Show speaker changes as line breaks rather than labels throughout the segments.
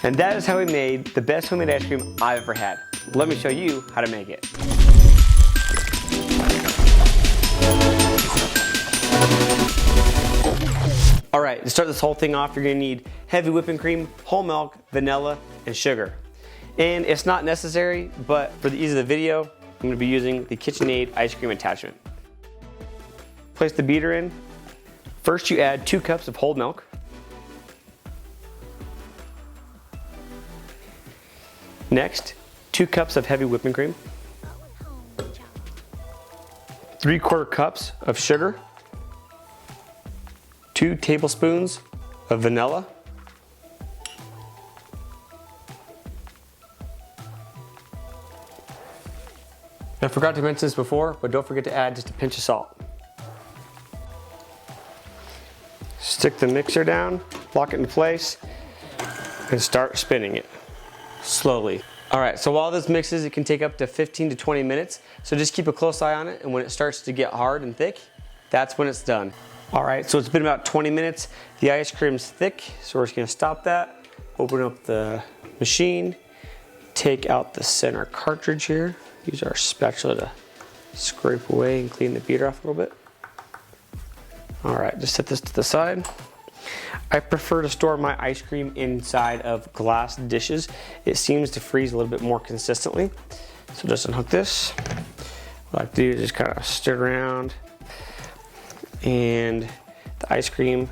And that is how we made the best homemade ice cream I've ever had. Let me show you how to make it. All right, to start this whole thing off, you're gonna need heavy whipping cream, whole milk, vanilla, and sugar. And it's not necessary, but for the ease of the video, I'm gonna be using the KitchenAid ice cream attachment. Place the beater in. First, you add 2 cups of whole milk. Next, 2 cups of heavy whipping cream. 3/4 cups of sugar. 2 tablespoons of vanilla. I forgot to mention this before, but don't forget to add just a pinch of salt. Stick the mixer down, lock it in place, and start spinning it slowly. All right, so while this mixes, it can take up to 15 to 20 minutes. So just keep a close eye on it, and when it starts to get hard and thick, that's when it's done. All right, so it's been about 20 minutes. The ice cream's thick, so we're just gonna stop that, open up the machine, take out the center cartridge here, use our spatula to scrape away and clean the beater off a little bit. All right, just set this to the side. I prefer to store my ice cream inside of glass dishes. It seems to freeze a little bit more consistently. So just unhook this. What I like to do is just kind of stir it around and the ice cream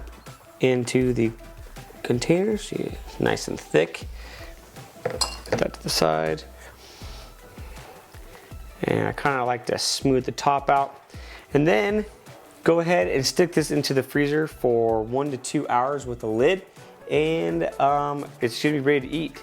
into the container. See, it's nice and thick. Put that to the side. And I kind of like to smooth the top out. And then go ahead and stick this into the freezer for 1 to 2 hours with a lid, and it should be ready to eat.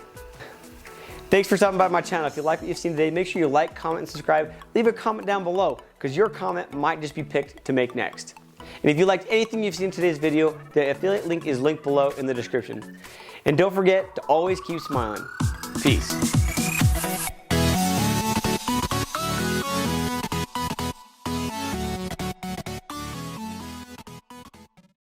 Thanks for stopping by my channel. If you like what you've seen today, make sure you like, comment, and subscribe. Leave a comment down below, because your comment might just be picked to make next. And if you liked anything you've seen in today's video, the affiliate link is linked below in the description. And don't forget to always keep smiling. Peace.